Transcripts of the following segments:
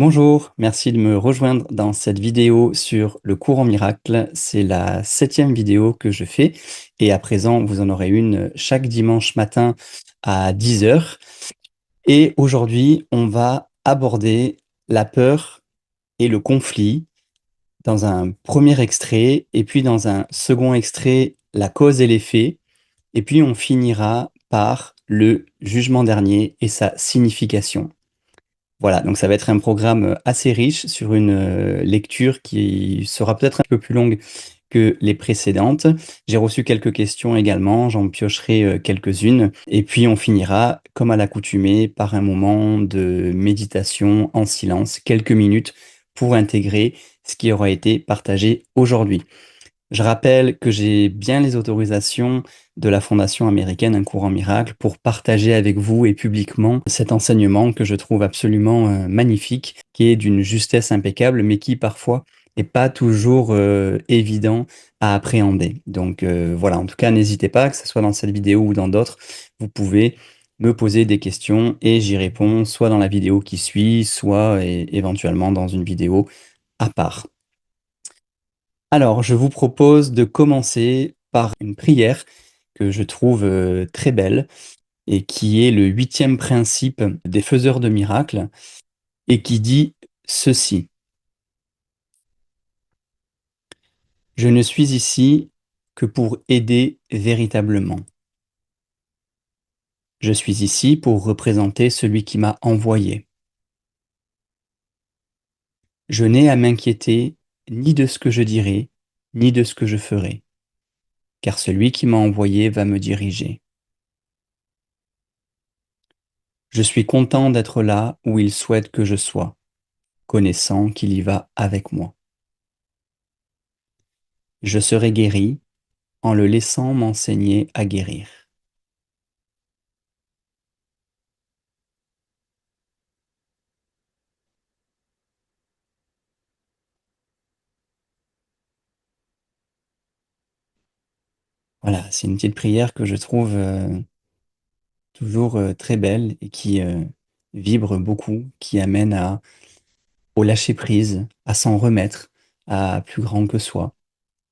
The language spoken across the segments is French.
Bonjour, merci de me rejoindre dans cette vidéo sur le cours en miracle. C'est la 7e vidéo que je fais et à présent, vous en aurez une chaque dimanche matin à 10 heures. Et aujourd'hui, on va aborder la peur et le conflit dans un premier extrait et puis dans un second extrait, la cause et l'effet. Et puis on finira par le jugement dernier et sa signification. Voilà, donc ça va être un programme assez riche sur une lecture qui sera peut-être un peu plus longue que les précédentes. J'ai reçu quelques questions également, j'en piocherai quelques-unes. Et puis on finira, comme à l'accoutumée, par un moment de méditation en silence, quelques minutes pour intégrer ce qui aura été partagé aujourd'hui. Je rappelle que j'ai bien les autorisations de la Fondation américaine Un courant miracle pour partager avec vous et publiquement cet enseignement que je trouve absolument magnifique, qui est d'une justesse impeccable, mais qui parfois n'est pas toujours évident à appréhender. Donc voilà, en tout cas, n'hésitez pas, que ce soit dans cette vidéo ou dans d'autres, vous pouvez me poser des questions et j'y réponds soit dans la vidéo qui suit, soit éventuellement dans une vidéo à part. Alors, je vous propose de commencer par une prière que je trouve très belle et qui est le 8e principe des faiseurs de miracles et qui dit ceci. Je ne suis ici que pour aider véritablement. Je suis ici pour représenter celui qui m'a envoyé. Je n'ai à m'inquiéter ni de ce que je dirai, ni de ce que je ferai, car celui qui m'a envoyé va me diriger. Je suis content d'être là où il souhaite que je sois, connaissant qu'il y va avec moi. Je serai guéri en le laissant m'enseigner à guérir. Voilà, c'est une petite prière que je trouve toujours très belle et qui vibre beaucoup, qui amène au lâcher prise, à s'en remettre à plus grand que soi,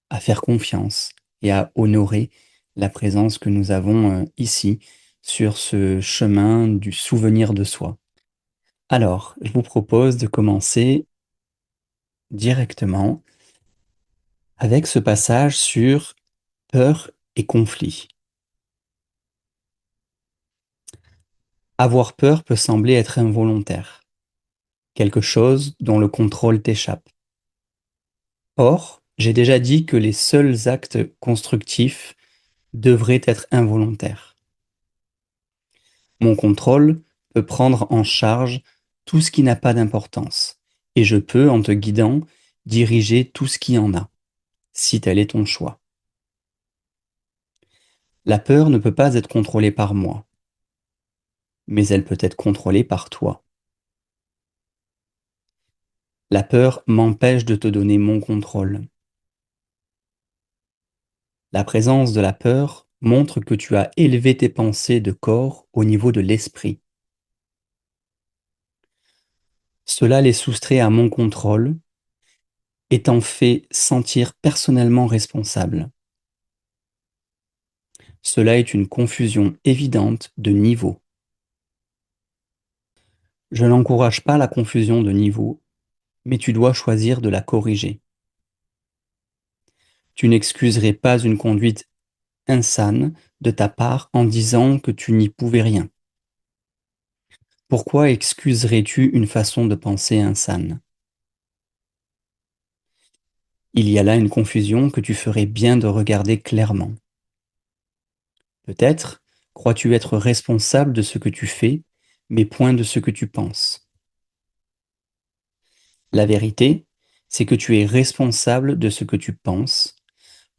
à faire confiance et à honorer la présence que nous avons ici sur ce chemin du souvenir de soi. Alors, je vous propose de commencer directement avec ce passage sur peur et conflit. Avoir peur peut sembler être involontaire, quelque chose dont le contrôle t'échappe. Or, j'ai déjà dit que les seuls actes constructifs devraient être involontaires. Mon contrôle peut prendre en charge tout ce qui n'a pas d'importance, et je peux, en te guidant, diriger tout ce qui en a, si tel est ton choix. La peur ne peut pas être contrôlée par moi, mais elle peut être contrôlée par toi. La peur m'empêche de te donner mon contrôle. La présence de la peur montre que tu as élevé tes pensées de corps au niveau de l'esprit. Cela les soustrait à mon contrôle et t'en fait sentir personnellement responsable. Cela est une confusion évidente de niveau. Je n'encourage pas la confusion de niveau, mais tu dois choisir de la corriger. Tu n'excuserais pas une conduite insane de ta part en disant que tu n'y pouvais rien. Pourquoi excuserais-tu une façon de penser insane? Il y a là une confusion que tu ferais bien de regarder clairement. Peut-être crois-tu être responsable de ce que tu fais, mais point de ce que tu penses. La vérité, c'est que tu es responsable de ce que tu penses,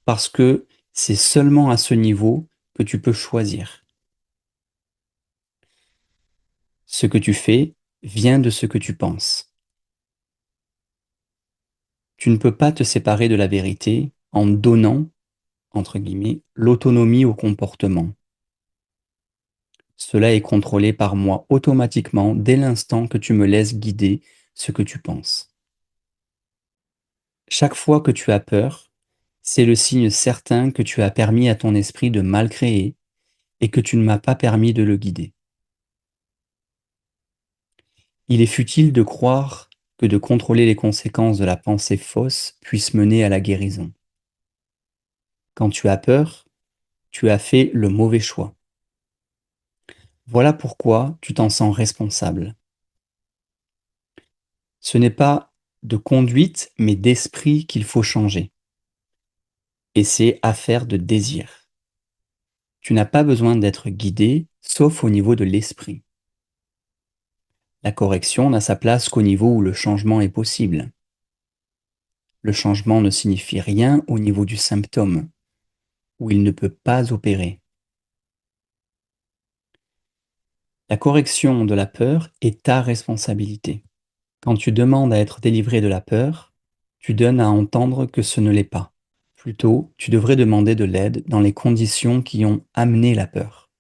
parce que c'est seulement à ce niveau que tu peux choisir. Ce que tu fais vient de ce que tu penses. Tu ne peux pas te séparer de la vérité en donnant, entre guillemets, l'autonomie au comportement. Cela est contrôlé par moi automatiquement dès l'instant que tu me laisses guider ce que tu penses. Chaque fois que tu as peur, c'est le signe certain que tu as permis à ton esprit de mal créer et que tu ne m'as pas permis de le guider. Il est futile de croire que de contrôler les conséquences de la pensée fausse puisse mener à la guérison. Quand tu as peur, tu as fait le mauvais choix. Voilà pourquoi tu t'en sens responsable. Ce n'est pas de conduite, mais d'esprit qu'il faut changer. Et c'est affaire de désir. Tu n'as pas besoin d'être guidé, sauf au niveau de l'esprit. La correction n'a sa place qu'au niveau où le changement est possible. Le changement ne signifie rien au niveau du symptôme, où il ne peut pas opérer. La correction de la peur est ta responsabilité. Quand tu demandes à être délivré de la peur, tu donnes à entendre que ce ne l'est pas. Plutôt, tu devrais demander de l'aide dans les conditions qui ont amené la peur.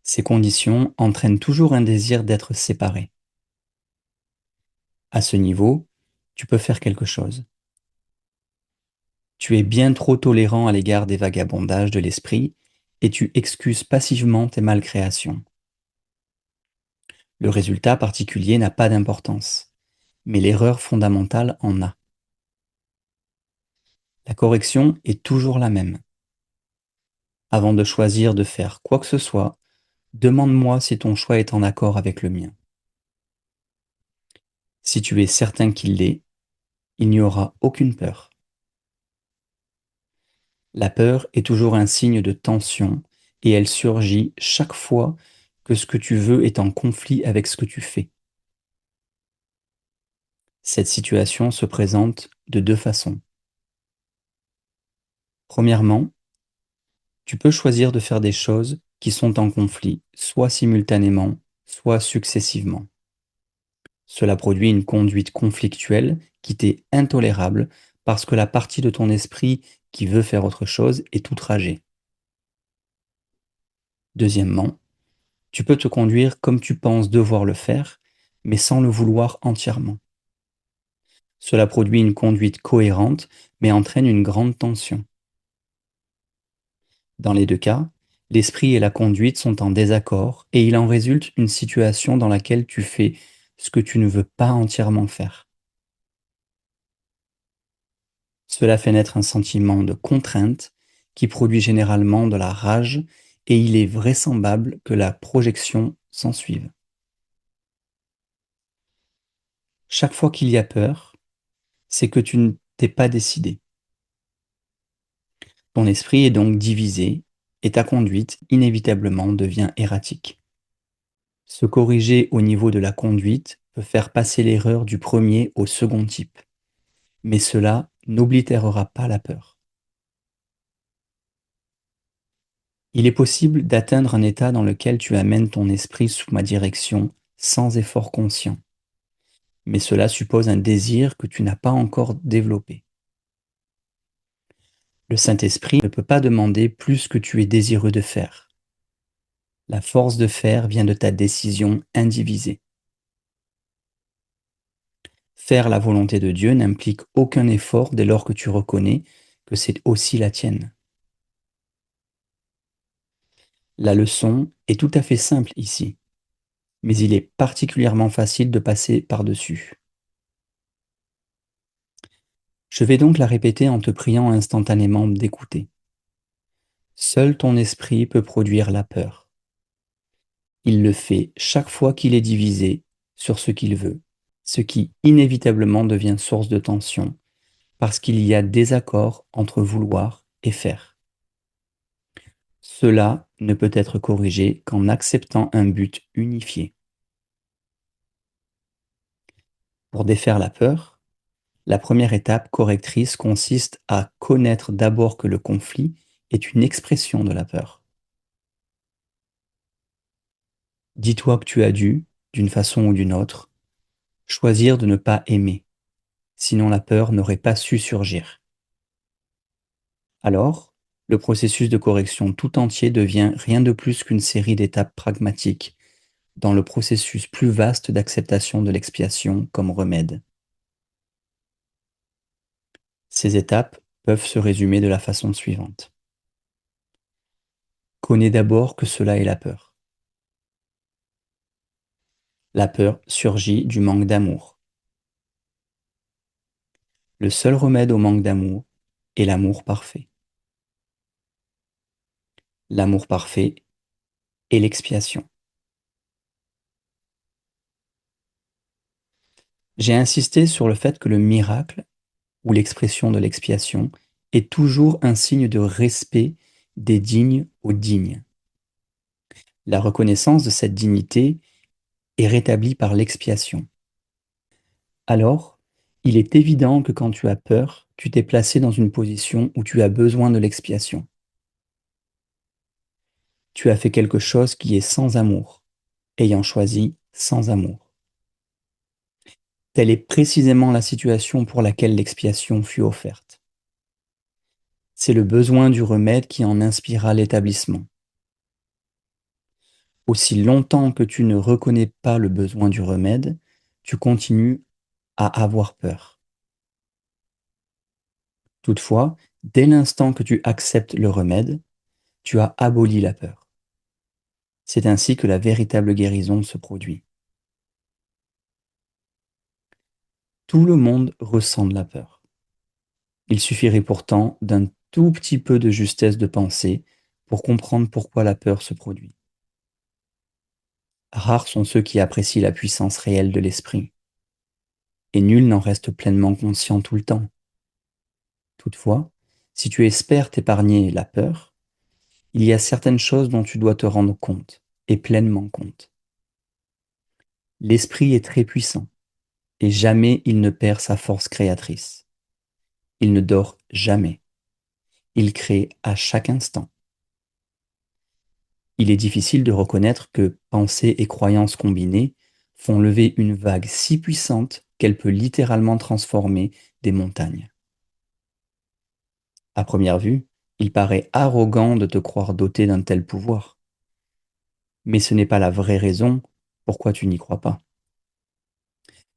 Ces conditions entraînent toujours un désir d'être séparé. À ce niveau, tu peux faire quelque chose. Tu es bien trop tolérant à l'égard des vagabondages de l'esprit et tu excuses passivement tes malcréations. Le résultat particulier n'a pas d'importance, mais l'erreur fondamentale en a. La correction est toujours la même. Avant de choisir de faire quoi que ce soit, demande-moi si ton choix est en accord avec le mien. Si tu es certain qu'il l'est, il n'y aura aucune peur. La peur est toujours un signe de tension et elle surgit chaque fois que ce que tu veux est en conflit avec ce que tu fais. Cette situation se présente de deux façons. Premièrement, tu peux choisir de faire des choses qui sont en conflit, soit simultanément, soit successivement. Cela produit une conduite conflictuelle qui t'est intolérable parce que la partie de ton esprit qui veut faire autre chose est outragée. Deuxièmement, tu peux te conduire comme tu penses devoir le faire, mais sans le vouloir entièrement. Cela produit une conduite cohérente, mais entraîne une grande tension. Dans les deux cas, l'esprit et la conduite sont en désaccord et il en résulte une situation dans laquelle tu fais ce que tu ne veux pas entièrement faire. Cela fait naître un sentiment de contrainte qui produit généralement de la rage et il est vraisemblable que la projection s'ensuive. Chaque fois qu'il y a peur, c'est que tu ne t'es pas décidé. Ton esprit est donc divisé et ta conduite inévitablement devient erratique. Se corriger au niveau de la conduite peut faire passer l'erreur du premier au second type, mais cela n'oblitérera pas la peur. Il est possible d'atteindre un état dans lequel tu amènes ton esprit sous ma direction sans effort conscient, mais cela suppose un désir que tu n'as pas encore développé. Le Saint-Esprit ne peut pas demander plus que tu es désireux de faire. La force de faire vient de ta décision indivisée. Faire la volonté de Dieu n'implique aucun effort dès lors que tu reconnais que c'est aussi la tienne. La leçon est tout à fait simple ici, mais il est particulièrement facile de passer par-dessus. Je vais donc la répéter en te priant instantanément d'écouter. Seul ton esprit peut produire la peur. Il le fait chaque fois qu'il est divisé sur ce qu'il veut, ce qui inévitablement devient source de tension, parce qu'il y a désaccord entre vouloir et faire. Cela ne peut être corrigé qu'en acceptant un but unifié. Pour défaire la peur, la première étape correctrice consiste à connaître d'abord que le conflit est une expression de la peur. Dis-toi que tu as dû, d'une façon ou d'une autre, choisir de ne pas aimer, sinon la peur n'aurait pas su surgir. Alors, le processus de correction tout entier devient rien de plus qu'une série d'étapes pragmatiques dans le processus plus vaste d'acceptation de l'expiation comme remède. Ces étapes peuvent se résumer de la façon suivante. Connais d'abord que cela est la peur. La peur surgit du manque d'amour. Le seul remède au manque d'amour est l'amour parfait. L'amour parfait est l'expiation. J'ai insisté sur le fait que le miracle, ou l'expression de l'expiation, est toujours un signe de respect des dignes aux dignes. La reconnaissance de cette dignité est rétablie par l'expiation. Alors, il est évident que quand tu as peur, tu t'es placé dans une position où tu as besoin de l'expiation. Tu as fait quelque chose qui est sans amour, ayant choisi sans amour. Telle est précisément la situation pour laquelle l'expiation fut offerte. C'est le besoin du remède qui en inspira l'établissement. Aussi longtemps que tu ne reconnais pas le besoin du remède, tu continues à avoir peur. Toutefois, dès l'instant que tu acceptes le remède, tu as aboli la peur. C'est ainsi que la véritable guérison se produit. Tout le monde ressent de la peur. Il suffirait pourtant d'un tout petit peu de justesse de pensée pour comprendre pourquoi la peur se produit. Rares sont ceux qui apprécient la puissance réelle de l'esprit, et nul n'en reste pleinement conscient tout le temps. Toutefois, si tu espères t'épargner la peur, il y a certaines choses dont tu dois te rendre compte, et pleinement compte. L'esprit est très puissant, et jamais il ne perd sa force créatrice. Il ne dort jamais. Il crée à chaque instant. Il est difficile de reconnaître que pensées et croyances combinées font lever une vague si puissante qu'elle peut littéralement transformer des montagnes. À première vue, il paraît arrogant de te croire doté d'un tel pouvoir. Mais ce n'est pas la vraie raison pourquoi tu n'y crois pas.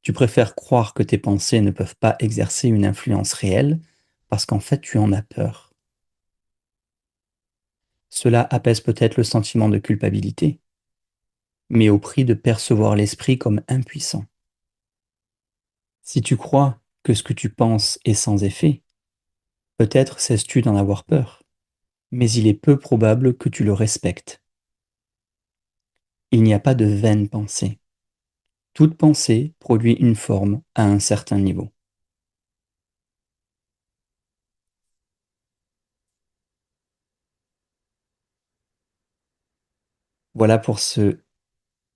Tu préfères croire que tes pensées ne peuvent pas exercer une influence réelle parce qu'en fait tu en as peur. Cela apaise peut-être le sentiment de culpabilité, mais au prix de percevoir l'esprit comme impuissant. Si tu crois que ce que tu penses est sans effet, peut-être cesses-tu d'en avoir peur, mais il est peu probable que tu le respectes. Il n'y a pas de vaine pensée. Toute pensée produit une forme à un certain niveau. Voilà pour ce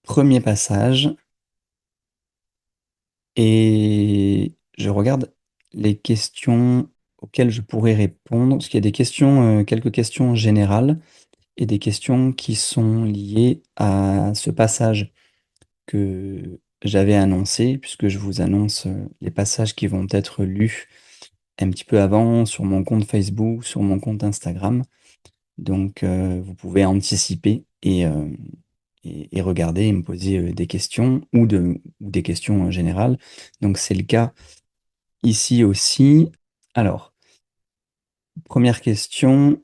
premier passage. Et je regarde les questions auxquelles je pourrais répondre, parce qu'il y a des questions, quelques questions générales et des questions qui sont liées à ce passage que j'avais annoncé, puisque je vous annonce les passages qui vont être lus un petit peu avant sur mon compte Facebook, sur mon compte Instagram. Donc, vous pouvez anticiper et regarder et me poser des questions ou des questions générales. Donc, c'est le cas ici aussi. Alors, première question,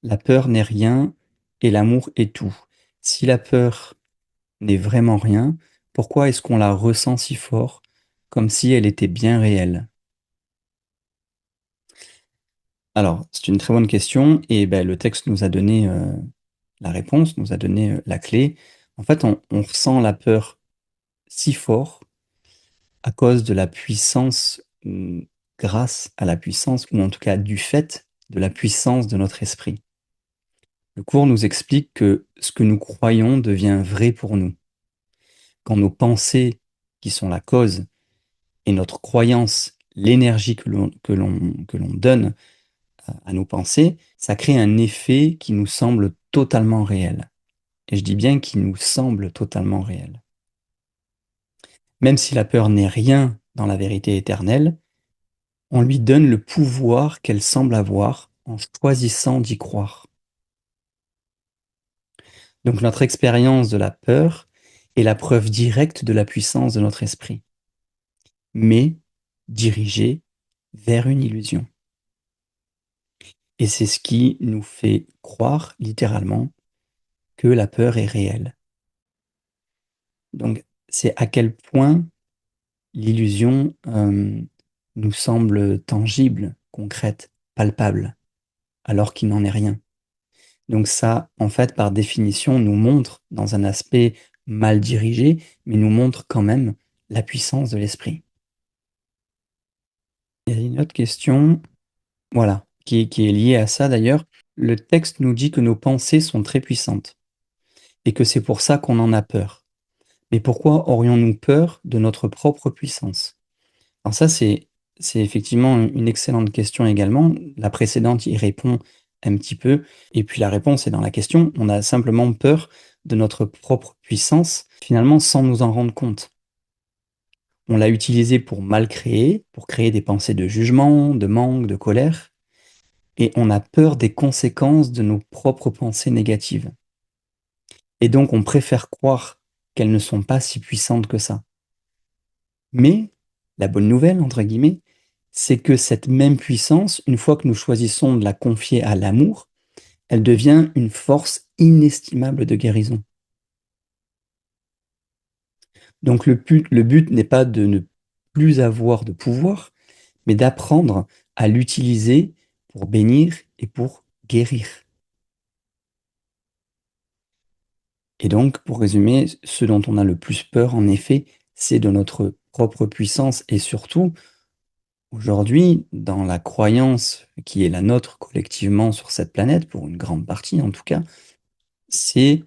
la peur n'est rien et l'amour est tout. Si la peur n'est vraiment rien, pourquoi est-ce qu'on la ressent si fort, comme si elle était bien réelle? Alors, c'est une très bonne question et ben, le texte nous a donné la réponse, nous a donné la clé. En fait, on ressent la peur si fort à cause de la puissance, ou grâce à la puissance, ou en tout cas du fait de la puissance de notre esprit. Le cours nous explique que ce que nous croyons devient vrai pour nous. Quand nos pensées, qui sont la cause, et notre croyance, l'énergie que l'on donne à nos pensées, ça crée un effet qui nous semble totalement réel. Et je dis bien qui nous semble totalement réel. Même si la peur n'est rien dans la vérité éternelle, on lui donne le pouvoir qu'elle semble avoir en choisissant d'y croire. Donc notre expérience de la peur est la preuve directe de la puissance de notre esprit, mais dirigée vers une illusion. Et c'est ce qui nous fait croire littéralement que la peur est réelle. Donc c'est à quel point l'illusion nous semble tangible, concrète, palpable, alors qu'il n'en est rien. Donc ça, en fait, par définition, nous montre, dans un aspect mal dirigé, mais nous montre quand même la puissance de l'esprit. Il y a une autre question, voilà, qui est liée à ça d'ailleurs. Le texte nous dit que nos pensées sont très puissantes et que c'est pour ça qu'on en a peur. Mais pourquoi aurions-nous peur de notre propre puissance? Alors ça, c'est effectivement une excellente question également. La précédente y répond un petit peu. Et puis la réponse est dans la question. On a simplement peur de notre propre puissance, finalement sans nous en rendre compte. On l'a utilisée pour mal créer, pour créer des pensées de jugement, de manque, de colère. Et on a peur des conséquences de nos propres pensées négatives. Et donc on préfère croire qu'elles ne sont pas si puissantes que ça. Mais la bonne nouvelle, entre guillemets, c'est que cette même puissance, une fois que nous choisissons de la confier à l'amour, elle devient une force inestimable de guérison. Donc le but n'est pas de ne plus avoir de pouvoir, mais d'apprendre à l'utiliser pour bénir et pour guérir. Et donc, pour résumer, ce dont on a le plus peur, en effet, c'est de notre propre puissance et surtout, aujourd'hui, dans la croyance qui est la nôtre collectivement sur cette planète, pour une grande partie en tout cas, c'est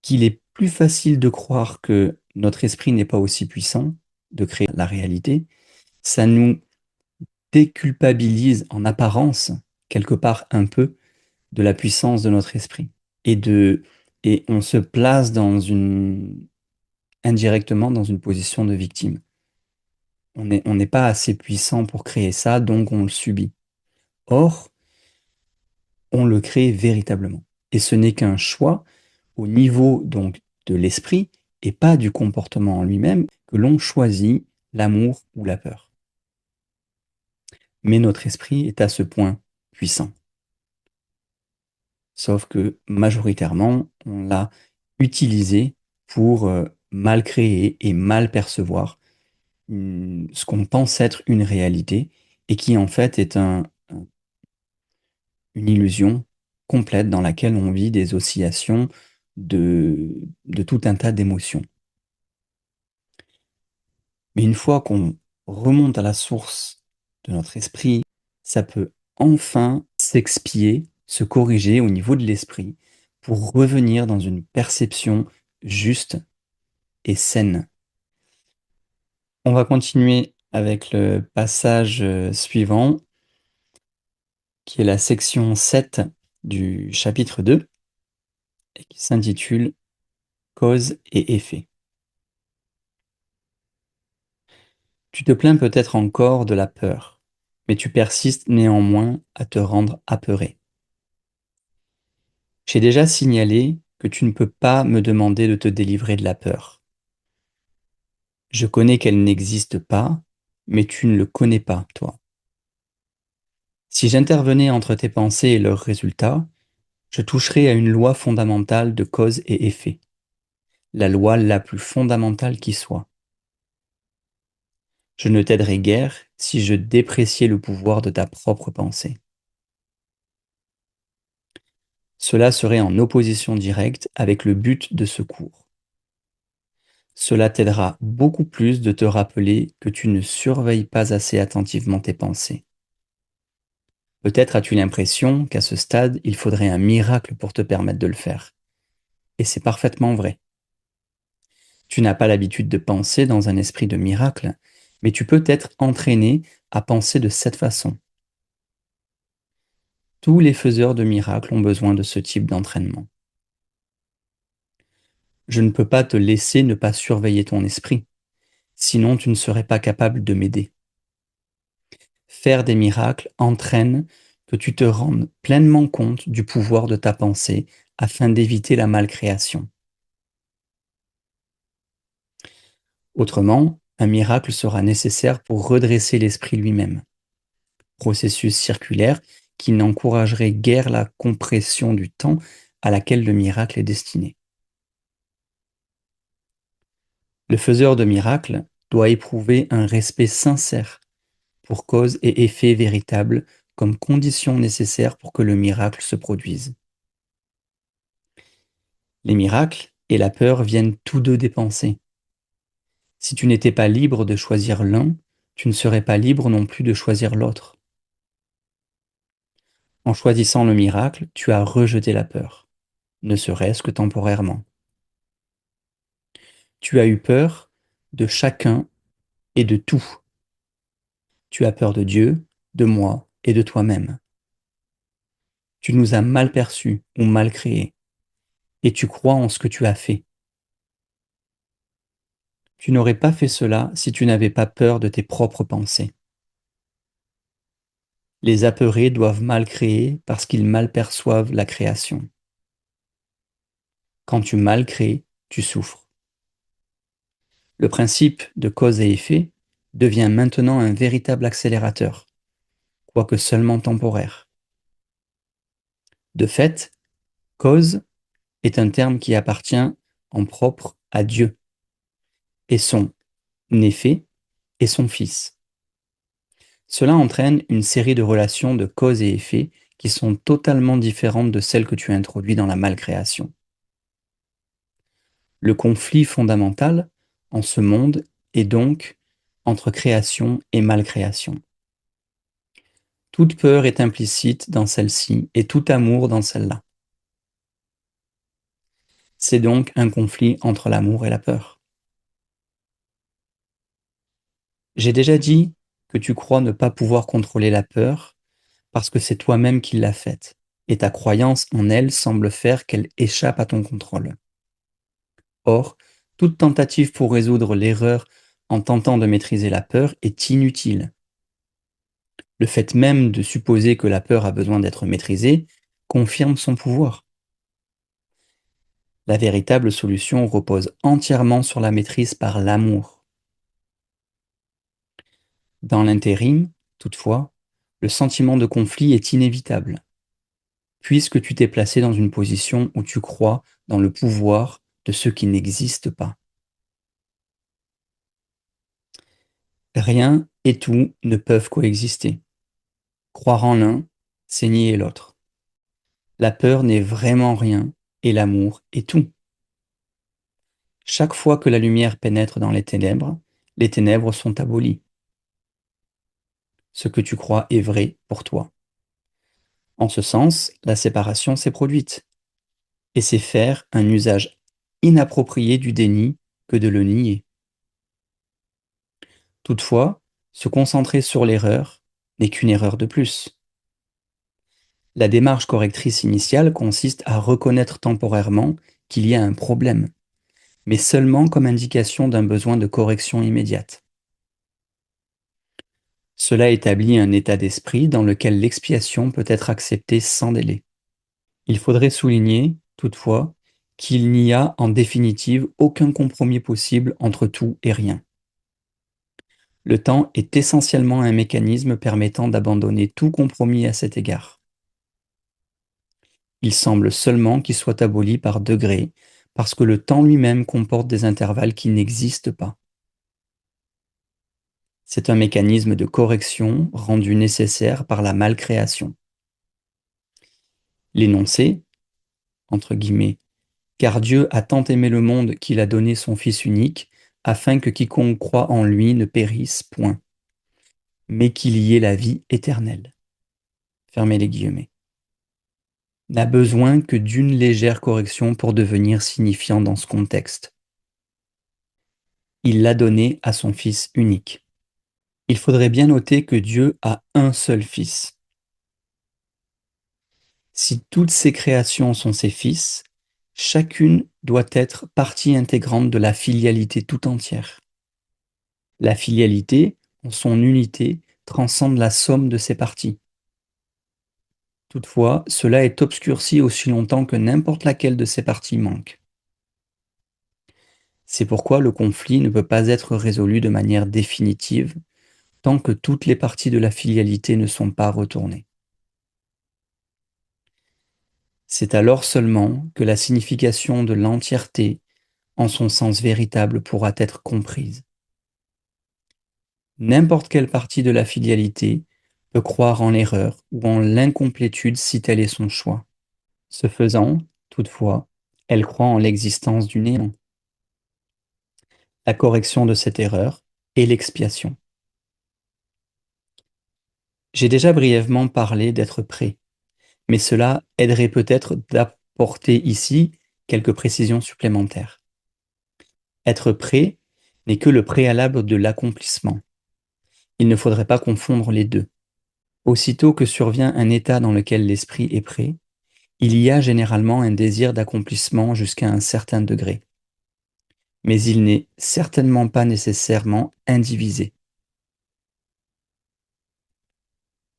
qu'il est plus facile de croire que notre esprit n'est pas aussi puissant de créer la réalité. Ça nous déculpabilise en apparence, quelque part un peu, de la puissance de notre esprit. Et on se place indirectement dans une position de victime. On n'est pas assez puissant pour créer ça, donc on le subit. Or, on le crée véritablement. Et ce n'est qu'un choix au niveau donc de l'esprit et pas du comportement en lui-même que l'on choisit l'amour ou la peur. Mais notre esprit est à ce point puissant. Sauf que majoritairement, on l'a utilisé pour mal créer et mal percevoir ce qu'on pense être une réalité et qui en fait est une illusion complète dans laquelle on vit des oscillations de tout un tas d'émotions. Mais une fois qu'on remonte à la source de notre esprit, ça peut enfin s'expier, se corriger au niveau de l'esprit pour revenir dans une perception juste et saine. On va continuer avec le passage suivant, qui est la section 7 du chapitre 2, et qui s'intitule Cause et effet. Tu te plains peut-être encore de la peur, mais tu persistes néanmoins à te rendre apeuré. J'ai déjà signalé que tu ne peux pas me demander de te délivrer de la peur. Je connais qu'elle n'existe pas, mais tu ne le connais pas, toi. Si j'intervenais entre tes pensées et leurs résultats, je toucherais à une loi fondamentale de cause et effet, la loi la plus fondamentale qui soit. Je ne t'aiderais guère si je dépréciais le pouvoir de ta propre pensée. Cela serait en opposition directe avec le but de ce cours. Cela t'aidera beaucoup plus de te rappeler que tu ne surveilles pas assez attentivement tes pensées. Peut-être as-tu l'impression qu'à ce stade, il faudrait un miracle pour te permettre de le faire. Et c'est parfaitement vrai. Tu n'as pas l'habitude de penser dans un esprit de miracle, mais tu peux être entraîné à penser de cette façon. Tous les faiseurs de miracles ont besoin de ce type d'entraînement. Je ne peux pas te laisser ne pas surveiller ton esprit, sinon tu ne serais pas capable de m'aider. Faire des miracles entraîne que tu te rendes pleinement compte du pouvoir de ta pensée afin d'éviter la malcréation. Autrement, un miracle sera nécessaire pour redresser l'esprit lui-même, processus circulaire qui n'encouragerait guère la compression du temps à laquelle le miracle est destiné. Le faiseur de miracles doit éprouver un respect sincère pour cause et effet véritable comme condition nécessaire pour que le miracle se produise. Les miracles et la peur viennent tous deux des pensées. Si tu n'étais pas libre de choisir l'un, tu ne serais pas libre non plus de choisir l'autre. En choisissant le miracle, tu as rejeté la peur, ne serait-ce que temporairement. Tu as eu peur de chacun et de tout. Tu as peur de Dieu, de moi et de toi-même. Tu nous as mal perçus ou mal créés, et tu crois en ce que tu as fait. Tu n'aurais pas fait cela si tu n'avais pas peur de tes propres pensées. Les apeurés doivent mal créer parce qu'ils mal perçoivent la création. Quand tu mal crées, tu souffres. Le principe de cause et effet devient maintenant un véritable accélérateur, quoique seulement temporaire. De fait, cause est un terme qui appartient en propre à Dieu, et son effet est son Fils. Cela entraîne une série de relations de cause et effet qui sont totalement différentes de celles que tu as introduites dans la malcréation. Le conflit fondamental en ce monde est donc entre création et malcréation. Toute peur est implicite dans celle-ci et tout amour dans celle-là. C'est donc un conflit entre l'amour et la peur. J'ai déjà dit que tu crois ne pas pouvoir contrôler la peur parce que c'est toi-même qui l'as faite, et ta croyance en elle semble faire qu'elle échappe à ton contrôle. Or, toute tentative pour résoudre l'erreur en tentant de maîtriser la peur est inutile. Le fait même de supposer que la peur a besoin d'être maîtrisée confirme son pouvoir. La véritable solution repose entièrement sur la maîtrise par l'amour. Dans l'intérim, toutefois, le sentiment de conflit est inévitable, puisque tu t'es placé dans une position où tu crois dans le pouvoir de ce qui n'existe pas. Rien et tout ne peuvent coexister. Croire en l'un, c'est nier l'autre. La peur n'est vraiment rien et l'amour est tout. Chaque fois que la lumière pénètre dans les ténèbres sont abolies. Ce que tu crois est vrai pour toi. En ce sens, la séparation s'est produite, et c'est faire un usage inapproprié du déni que de le nier. Toutefois, se concentrer sur l'erreur n'est qu'une erreur de plus. La démarche correctrice initiale consiste à reconnaître temporairement qu'il y a un problème, mais seulement comme indication d'un besoin de correction immédiate. Cela établit un état d'esprit dans lequel l'expiation peut être acceptée sans délai. Il faudrait souligner, toutefois, qu'il n'y a en définitive aucun compromis possible entre tout et rien. Le temps est essentiellement un mécanisme permettant d'abandonner tout compromis à cet égard. Il semble seulement qu'il soit aboli par degrés, parce que le temps lui-même comporte des intervalles qui n'existent pas. C'est un mécanisme de correction rendu nécessaire par la malcréation. L'énoncé, entre guillemets, car Dieu a tant aimé le monde qu'il a donné son Fils unique, afin que quiconque croit en lui ne périsse point, mais qu'il y ait la vie éternelle. Fermez les guillemets. N'a besoin que d'une légère correction pour devenir signifiant dans ce contexte. Il l'a donné à son Fils unique. Il faudrait bien noter que Dieu a un seul Fils. Si toutes ses créations sont ses fils, chacune doit être partie intégrante de la filialité tout entière. La filialité, en son unité, transcende la somme de ses parties. Toutefois, cela est obscurci aussi longtemps que n'importe laquelle de ces parties manque. C'est pourquoi le conflit ne peut pas être résolu de manière définitive tant que toutes les parties de la filialité ne sont pas retournées. C'est alors seulement que la signification de l'entièreté, en son sens véritable, pourra être comprise. N'importe quelle partie de la filialité peut croire en l'erreur ou en l'incomplétude si tel est son choix. Ce faisant, toutefois, elle croit en l'existence du néant, la correction de cette erreur et l'expiation. J'ai déjà brièvement parlé d'être prêt, mais cela aiderait peut-être d'apporter ici quelques précisions supplémentaires. Être prêt n'est que le préalable de l'accomplissement. Il ne faudrait pas confondre les deux. Aussitôt que survient un état dans lequel l'esprit est prêt, il y a généralement un désir d'accomplissement jusqu'à un certain degré. Mais il n'est certainement pas nécessairement indivisé.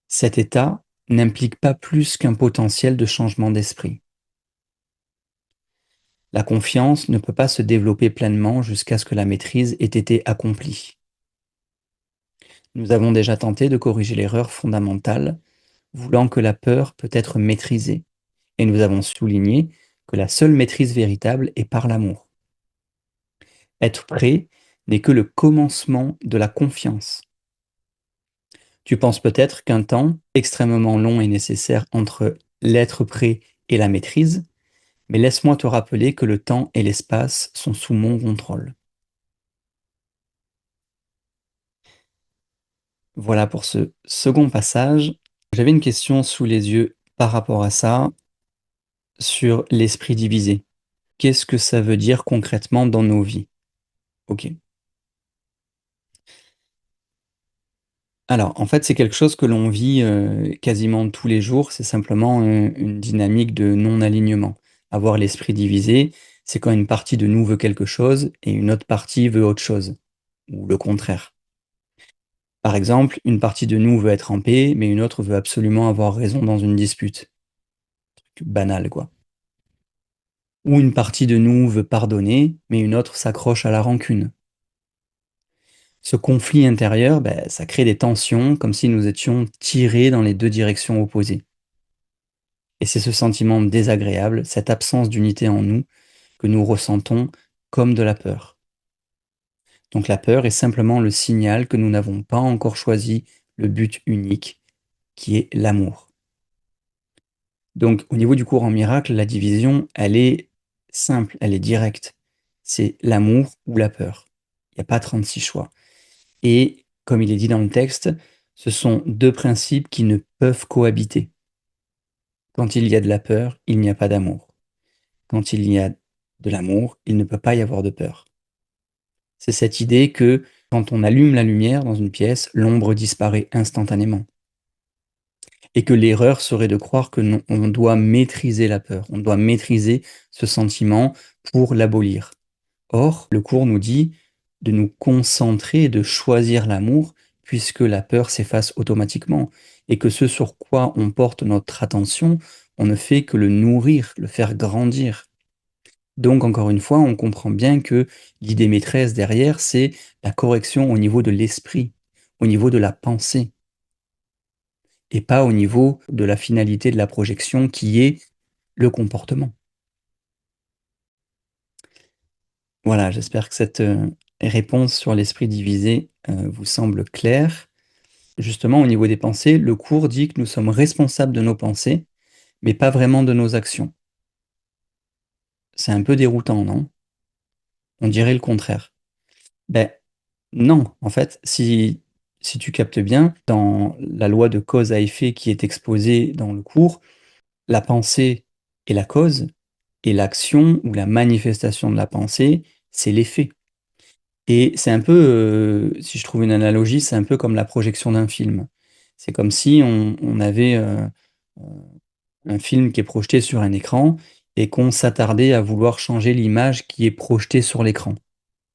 Cet état n'implique pas plus qu'un potentiel de changement d'esprit. La confiance ne peut pas se développer pleinement jusqu'à ce que la maîtrise ait été accomplie. Nous avons déjà tenté de corriger l'erreur fondamentale, voulant que la peur peut être maîtrisée, et nous avons souligné que la seule maîtrise véritable est par l'amour. Être prêt n'est que le commencement de la confiance. Tu penses peut-être qu'un temps extrêmement long est nécessaire entre l'être prêt et la maîtrise, mais laisse-moi te rappeler que le temps et l'espace sont sous mon contrôle. Voilà pour ce second passage. J'avais une question sous les yeux par rapport à ça, sur l'esprit divisé. Qu'est-ce que ça veut dire concrètement dans nos vies? Ok. Alors, en fait, c'est quelque chose que l'on vit quasiment tous les jours. C'est simplement une dynamique de non-alignement. Avoir l'esprit divisé, c'est quand une partie de nous veut quelque chose et une autre partie veut autre chose, ou le contraire. Par exemple, une partie de nous veut être en paix, mais une autre veut absolument avoir raison dans une dispute. Banal, quoi. Ou une partie de nous veut pardonner, mais une autre s'accroche à la rancune. Ce conflit intérieur, ben, ça crée des tensions, comme si nous étions tirés dans les deux directions opposées. Et c'est ce sentiment désagréable, cette absence d'unité en nous, que nous ressentons comme de la peur. Donc la peur est simplement le signal que nous n'avons pas encore choisi le but unique, qui est l'amour. Donc au niveau du courant miracle, la division, elle est simple, elle est directe. C'est l'amour ou la peur. Il n'y a pas 36 choix. Et comme il est dit dans le texte, ce sont deux principes qui ne peuvent cohabiter. Quand il y a de la peur, il n'y a pas d'amour. Quand il y a de l'amour, il ne peut pas y avoir de peur. C'est cette idée que quand on allume la lumière dans une pièce, l'ombre disparaît instantanément. Et que l'erreur serait de croire que on doit maîtriser la peur, on doit maîtriser ce sentiment pour l'abolir. Or, le cours nous dit de nous concentrer et de choisir l'amour puisque la peur s'efface automatiquement et que ce sur quoi on porte notre attention, on ne fait que le nourrir, le faire grandir. Donc, encore une fois, on comprend bien que l'idée maîtresse derrière, c'est la correction au niveau de l'esprit, au niveau de la pensée, et pas au niveau de la finalité de la projection qui est le comportement. Voilà, j'espère que cette réponse sur l'esprit divisé vous semble claire. Justement, au niveau des pensées, le cours dit que nous sommes responsables de nos pensées, mais pas vraiment de nos actions. C'est un peu déroutant, non? On dirait le contraire. Ben, non, en fait, si tu captes bien, dans la loi de cause à effet qui est exposée dans le cours, la pensée est la cause et l'action ou la manifestation de la pensée, c'est l'effet. Et c'est un peu, si je trouve une analogie, c'est un peu comme la projection d'un film. C'est comme si on avait un film qui est projeté sur un écran et qu'on s'attardait à vouloir changer l'image qui est projetée sur l'écran,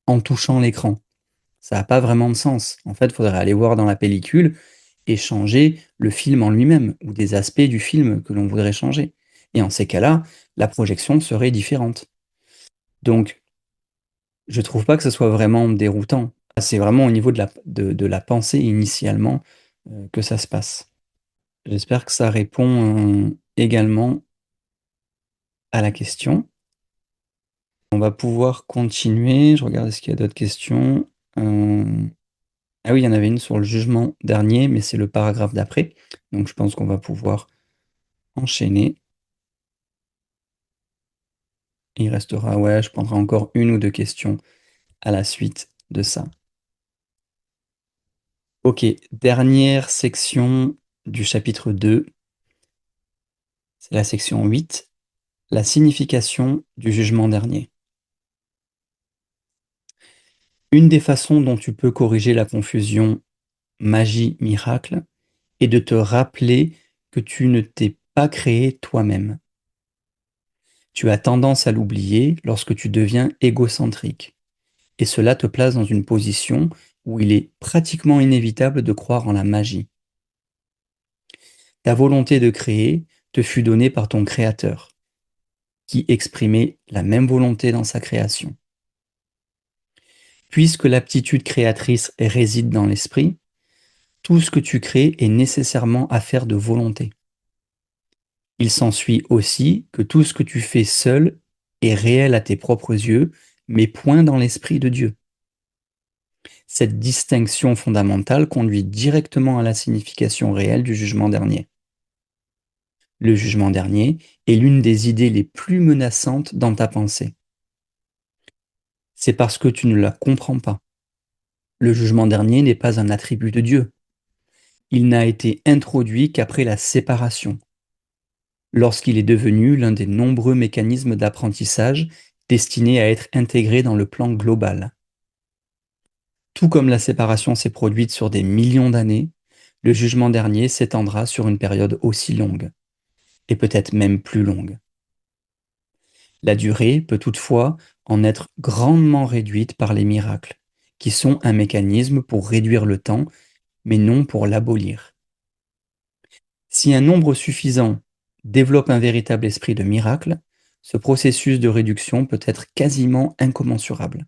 en touchant l'écran. Ça n'a pas vraiment de sens. En fait, il faudrait aller voir dans la pellicule et changer le film en lui-même ou des aspects du film que l'on voudrait changer. Et en ces cas-là, la projection serait différente. Donc, je trouve pas que ce soit vraiment déroutant. C'est vraiment au niveau de la pensée initialement que ça se passe. J'espère que ça répond également à la question. On va pouvoir continuer. Je regarde est-ce qu'il y a d'autres questions. Ah oui, il y en avait une sur le jugement dernier, mais c'est le paragraphe d'après. Donc je pense qu'on va pouvoir enchaîner. Il restera, ouais, je prendrai encore une ou deux questions à la suite de ça. Ok, dernière section du chapitre 2. C'est la section 8, la signification du jugement dernier. Une des façons dont tu peux corriger la confusion magie-miracle est de te rappeler que tu ne t'es pas créé toi-même. Tu as tendance à l'oublier lorsque tu deviens égocentrique, et cela te place dans une position où il est pratiquement inévitable de croire en la magie. Ta volonté de créer te fut donnée par ton Créateur, qui exprimait la même volonté dans sa création. Puisque l'aptitude créatrice réside dans l'esprit, tout ce que tu crées est nécessairement affaire de volonté. Il s'ensuit aussi que tout ce que tu fais seul est réel à tes propres yeux, mais point dans l'esprit de Dieu. Cette distinction fondamentale conduit directement à la signification réelle du jugement dernier. Le jugement dernier est l'une des idées les plus menaçantes dans ta pensée. C'est parce que tu ne la comprends pas. Le jugement dernier n'est pas un attribut de Dieu. Il n'a été introduit qu'après la séparation, lorsqu'il est devenu l'un des nombreux mécanismes d'apprentissage destinés à être intégrés dans le plan global. Tout comme la séparation s'est produite sur des millions d'années, le jugement dernier s'étendra sur une période aussi longue, et peut-être même plus longue. La durée peut toutefois en être grandement réduite par les miracles, qui sont un mécanisme pour réduire le temps, mais non pour l'abolir. Si un nombre suffisant développe un véritable esprit de miracle, ce processus de réduction peut être quasiment incommensurable.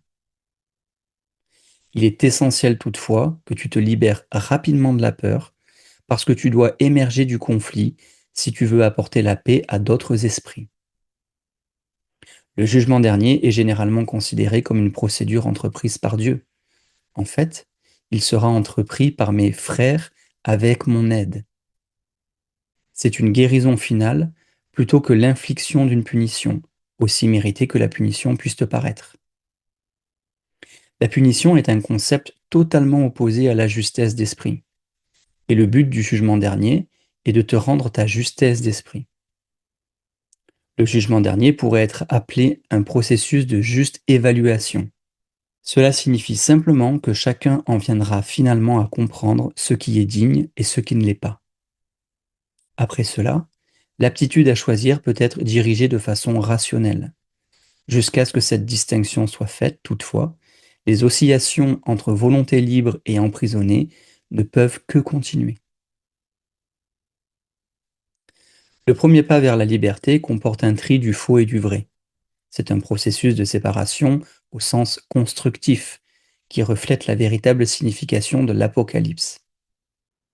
Il est essentiel toutefois que tu te libères rapidement de la peur, parce que tu dois émerger du conflit si tu veux apporter la paix à d'autres esprits. Le jugement dernier est généralement considéré comme une procédure entreprise par Dieu. En fait, il sera entrepris par mes frères avec mon aide. C'est une guérison finale plutôt que l'infliction d'une punition, aussi méritée que la punition puisse te paraître. La punition est un concept totalement opposé à la justesse d'esprit. Et le but du jugement dernier est de te rendre ta justesse d'esprit. Le jugement dernier pourrait être appelé un processus de juste évaluation. Cela signifie simplement que chacun en viendra finalement à comprendre ce qui est digne et ce qui ne l'est pas. Après cela, l'aptitude à choisir peut être dirigée de façon rationnelle. Jusqu'à ce que cette distinction soit faite, toutefois, les oscillations entre volonté libre et emprisonnée ne peuvent que continuer. Le premier pas vers la liberté comporte un tri du faux et du vrai. C'est un processus de séparation au sens constructif, qui reflète la véritable signification de l'Apocalypse.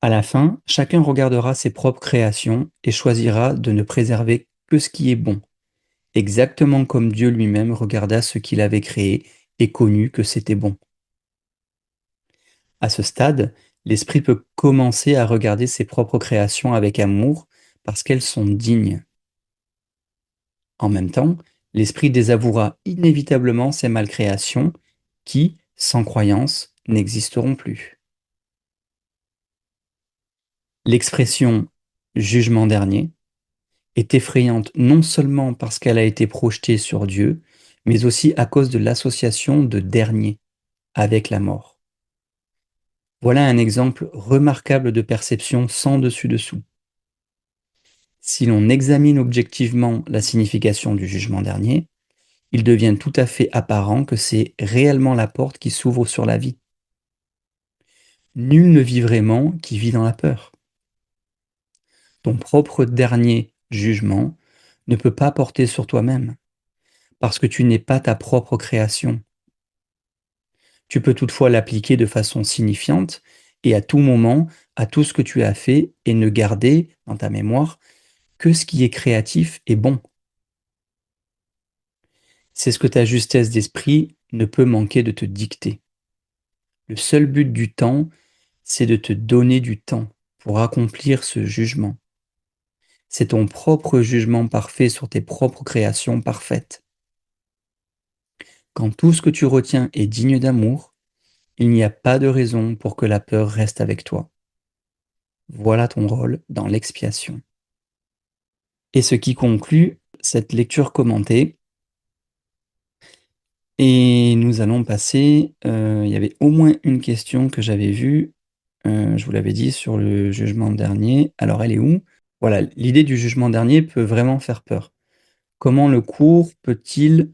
À la fin, chacun regardera ses propres créations et choisira de ne préserver que ce qui est bon, exactement comme Dieu lui-même regarda ce qu'il avait créé et connut que c'était bon. À ce stade, l'esprit peut commencer à regarder ses propres créations avec amour parce qu'elles sont dignes. En même temps, l'esprit désavouera inévitablement ces malcréations qui, sans croyance, n'existeront plus. L'expression jugement dernier est effrayante non seulement parce qu'elle a été projetée sur Dieu, mais aussi à cause de l'association de dernier avec la mort. Voilà un exemple remarquable de perception sans dessus-dessous. Si l'on examine objectivement la signification du jugement dernier, il devient tout à fait apparent que c'est réellement la porte qui s'ouvre sur la vie. Nul ne vit vraiment qui vit dans la peur. Ton propre dernier jugement ne peut pas porter sur toi-même, parce que tu n'es pas ta propre création. Tu peux toutefois l'appliquer de façon signifiante et à tout moment, à tout ce que tu as fait, et ne garder dans ta mémoire que ce qui est créatif et bon. C'est ce que ta justesse d'esprit ne peut manquer de te dicter. Le seul but du temps, c'est de te donner du temps pour accomplir ce jugement. C'est ton propre jugement parfait sur tes propres créations parfaites. Quand tout ce que tu retiens est digne d'amour, il n'y a pas de raison pour que la peur reste avec toi. Voilà ton rôle dans l'expiation. Et ce qui conclut cette lecture commentée. Et nous allons passer, il y avait au moins une question que j'avais vue, je vous l'avais dit sur le jugement dernier. Alors elle est où? Voilà, l'idée du jugement dernier peut vraiment faire peur. Comment le cours peut-il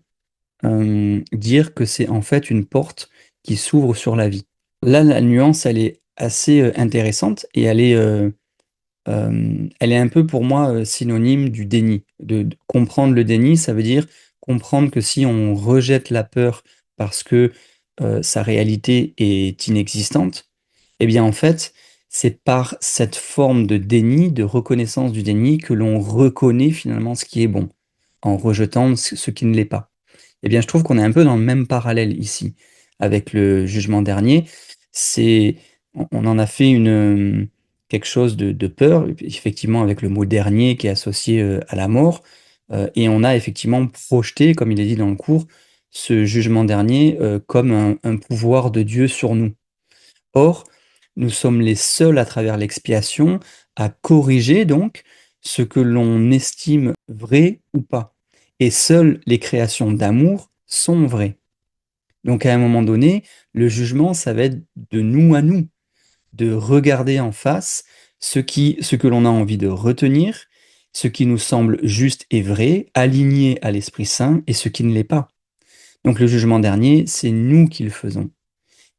dire que c'est en fait une porte qui s'ouvre sur la vie? Là, la nuance, elle est assez intéressante et elle est un peu pour moi synonyme du déni. De comprendre le déni, ça veut dire comprendre que si on rejette la peur parce que sa réalité est inexistante, eh bien en fait, c'est par cette forme de déni, de reconnaissance du déni, que l'on reconnaît finalement ce qui est bon, en rejetant ce qui ne l'est pas. Eh bien, je trouve qu'on est un peu dans le même parallèle ici, avec le jugement dernier. C'est, on en a fait quelque chose de peur, effectivement avec le mot dernier qui est associé à la mort, et on a effectivement projeté, comme il est dit dans le cours, ce jugement dernier comme un pouvoir de Dieu sur nous. Or, nous sommes les seuls à travers l'expiation à corriger donc ce que l'on estime vrai ou pas. Et seules les créations d'amour sont vraies. Donc à un moment donné, le jugement, ça va être de nous à nous, de regarder en face ce que l'on a envie de retenir, ce qui nous semble juste et vrai, aligné à l'Esprit Saint, et ce qui ne l'est pas. Donc le jugement dernier, c'est nous qui le faisons.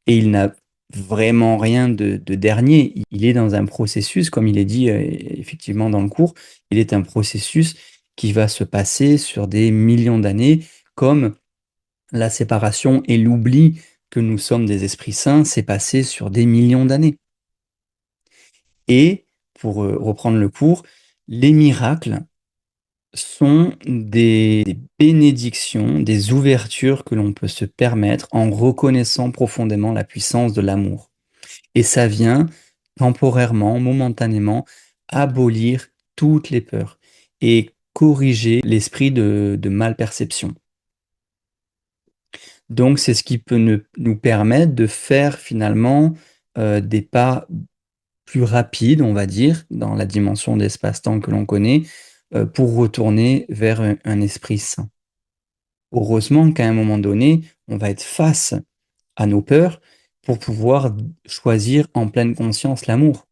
Et il n'a vraiment rien de dernier. Il est dans un processus, comme il est dit effectivement dans le cours, il est un processus qui va se passer sur des millions d'années, comme la séparation et l'oubli que nous sommes des esprits saints s'est passé sur des millions d'années. Et, pour reprendre le cours, les miracles sont des bénédictions, des ouvertures que l'on peut se permettre en reconnaissant profondément la puissance de l'amour. Et ça vient temporairement, momentanément, abolir toutes les peurs et corriger l'esprit de mal-perception. Donc c'est ce qui peut nous permettre de faire finalement des pas plus rapides, on va dire, dans la dimension d'espace-temps que l'on connaît, pour retourner vers un esprit sain. Heureusement qu'à un moment donné, on va être face à nos peurs pour pouvoir choisir en pleine conscience l'amour.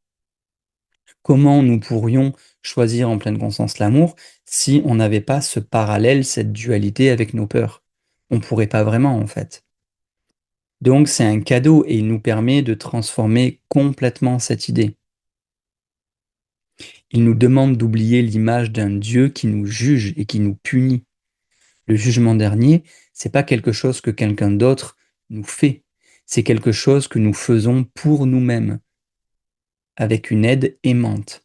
Comment nous pourrions choisir en pleine conscience l'amour si on n'avait pas ce parallèle, cette dualité avec nos peurs? On ne pourrait pas vraiment en fait. Donc c'est un cadeau et il nous permet de transformer complètement cette idée. Il nous demande d'oublier l'image d'un Dieu qui nous juge et qui nous punit. Le jugement dernier, c'est pas quelque chose que quelqu'un d'autre nous fait, c'est quelque chose que nous faisons pour nous-mêmes, avec une aide aimante.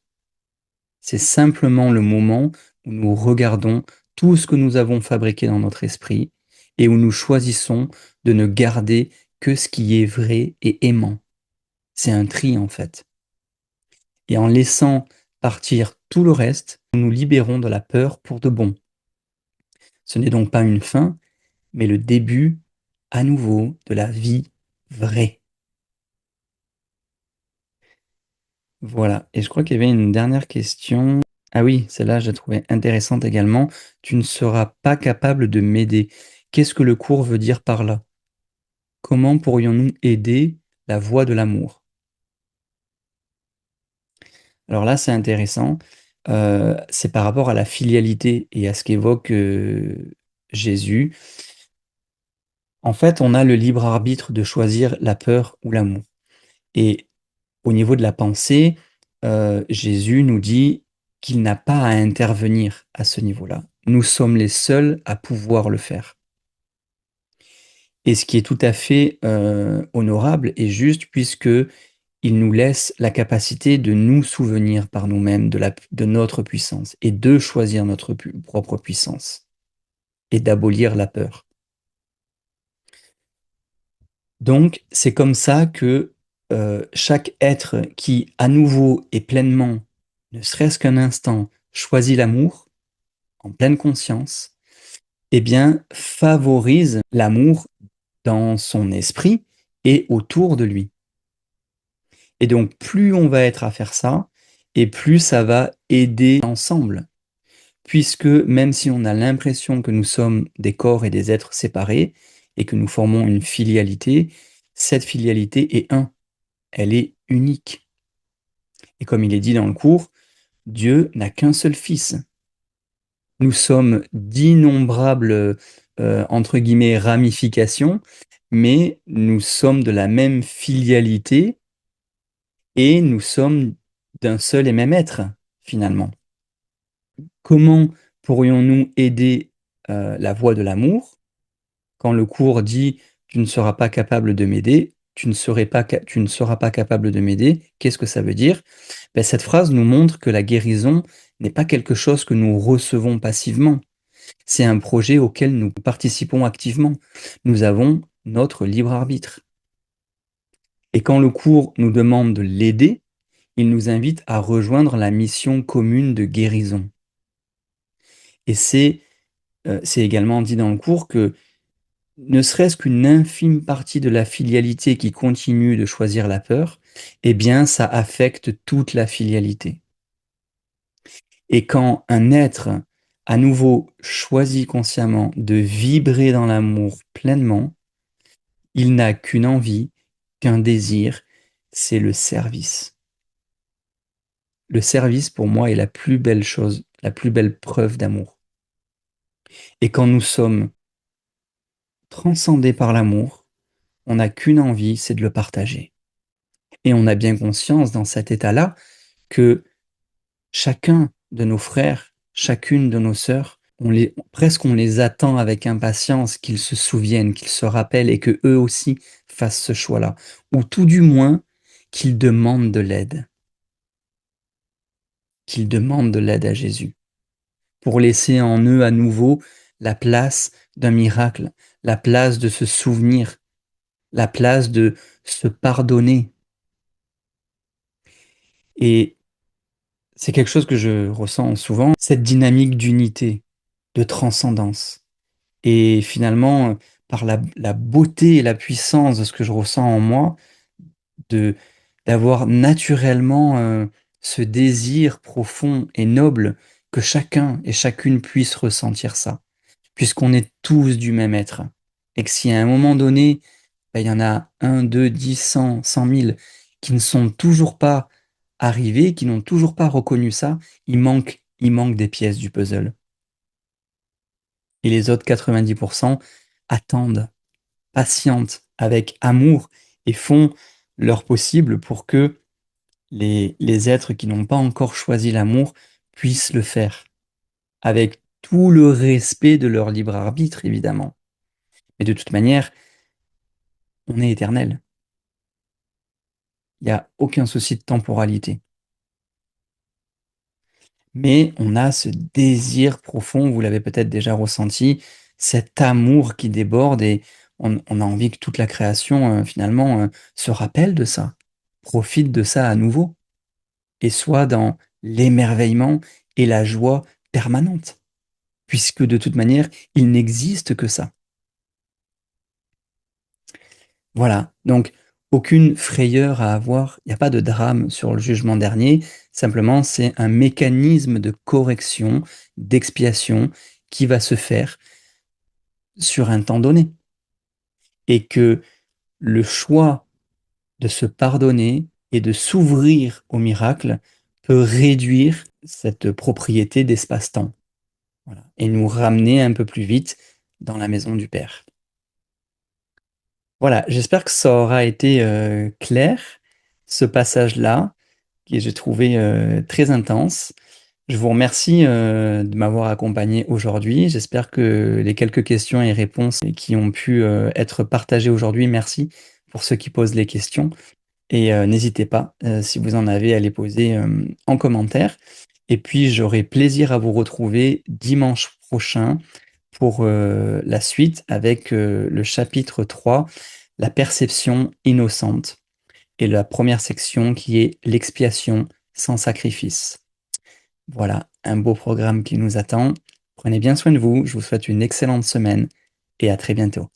C'est simplement le moment où nous regardons tout ce que nous avons fabriqué dans notre esprit et où nous choisissons de ne garder que ce qui est vrai et aimant. C'est un tri en fait. Et en laissant partir tout le reste, nous nous libérons de la peur pour de bon. Ce n'est donc pas une fin, mais le début à nouveau de la vie vraie. Voilà, et je crois qu'il y avait une dernière question. Ah oui, celle-là, je la trouvais intéressante également. Tu ne seras pas capable de m'aider. Qu'est-ce que le cours veut dire par là? Comment pourrions-nous aider la voie de l'amour? Alors là, c'est intéressant. C'est par rapport à la filialité et à ce qu'évoque Jésus. En fait, on a le libre arbitre de choisir la peur ou l'amour. Et Au niveau de la pensée, Jésus nous dit qu'il n'a pas à intervenir à ce niveau-là. Nous sommes les seuls à pouvoir le faire. Et ce qui est tout à fait honorable et juste, puisque il nous laisse la capacité de nous souvenir par nous-mêmes de notre puissance et de choisir notre propre puissance et d'abolir la peur. Donc, c'est comme ça que chaque être qui, à nouveau et pleinement, ne serait-ce qu'un instant, choisit l'amour en pleine conscience, eh bien, favorise l'amour dans son esprit et autour de lui. Et donc, plus on va être à faire ça, et plus ça va aider ensemble. Puisque même si on a l'impression que nous sommes des corps et des êtres séparés, et que nous formons une filialité, cette filialité est un. Elle est unique. Et comme il est dit dans le cours, Dieu n'a qu'un seul fils. Nous sommes d'innombrables, entre guillemets, ramifications, mais nous sommes de la même filialité et nous sommes d'un seul et même être, finalement. Comment pourrions-nous aider la voie de l'amour quand le cours dit tu ne seras pas capable de m'aider, tu ne seras pas capable de m'aider, qu'est-ce que ça veut dire? Ben, cette phrase nous montre que la guérison n'est pas quelque chose que nous recevons passivement. C'est un projet auquel nous participons activement. Nous avons notre libre arbitre. Et quand le cours nous demande de l'aider, il nous invite à rejoindre la mission commune de guérison. Et c'est également dit dans le cours que ne serait-ce qu'une infime partie de la filialité qui continue de choisir la peur, eh bien, ça affecte toute la filialité. Et quand un être, à nouveau, choisit consciemment de vibrer dans l'amour pleinement, il n'a qu'une envie, qu'un désir, c'est le service. Le service, pour moi, est la plus belle chose, la plus belle preuve d'amour. Et quand nous sommes transcendés par l'amour, on n'a qu'une envie, c'est de le partager. Et on a bien conscience dans cet état-là que chacun de nos frères, chacune de nos sœurs, presque on les attend avec impatience qu'ils se souviennent, qu'ils se rappellent et que eux aussi fassent ce choix-là. Ou tout du moins qu'ils demandent de l'aide. Qu'ils demandent de l'aide à Jésus. Pour laisser en eux à nouveau la place d'un miracle, la place de se souvenir, la place de se pardonner. Et c'est quelque chose que je ressens souvent, cette dynamique d'unité, de transcendance. Et finalement, par la beauté et la puissance de ce que je ressens en moi, de d'avoir naturellement ce désir profond et noble que chacun et chacune puisse ressentir ça, puisqu'on est tous du même être. Et que si à un moment donné, ben, il y en a un, deux, 10, 100, 100 000 qui ne sont toujours pas arrivés, qui n'ont toujours pas reconnu ça, il manque des pièces du puzzle. Et les autres 90% attendent, patientent avec amour et font leur possible pour que les êtres qui n'ont pas encore choisi l'amour puissent le faire, avec tout le respect de leur libre arbitre, évidemment. Mais de toute manière, on est éternel. Il n'y a aucun souci de temporalité. Mais on a ce désir profond, vous l'avez peut-être déjà ressenti, cet amour qui déborde et on a envie que toute la création, finalement, se rappelle de ça, profite de ça à nouveau et soit dans l'émerveillement et la joie permanente, puisque de toute manière, il n'existe que ça. Voilà, donc aucune frayeur à avoir, il n'y a pas de drame sur le jugement dernier, simplement c'est un mécanisme de correction, d'expiation qui va se faire sur un temps donné. Et que le choix de se pardonner et de s'ouvrir au miracle peut réduire cette propriété d'espace-temps. Voilà. Et nous ramener un peu plus vite dans la maison du Père. Voilà, j'espère que ça aura été clair. ce passage-là, que j'ai trouvé très intense. Je vous remercie de m'avoir accompagné aujourd'hui. J'espère que les quelques questions et réponses qui ont pu être partagées aujourd'hui, merci pour ceux qui posent les questions. Et n'hésitez pas, si vous en avez, à les poser en commentaire. Et puis, j'aurai plaisir à vous retrouver dimanche prochain pour la suite avec le chapitre 3, la perception innocente, et la première section qui est l'expiation sans sacrifice. Voilà, un beau programme qui nous attend. Prenez bien soin de vous, je vous souhaite une excellente semaine et à très bientôt.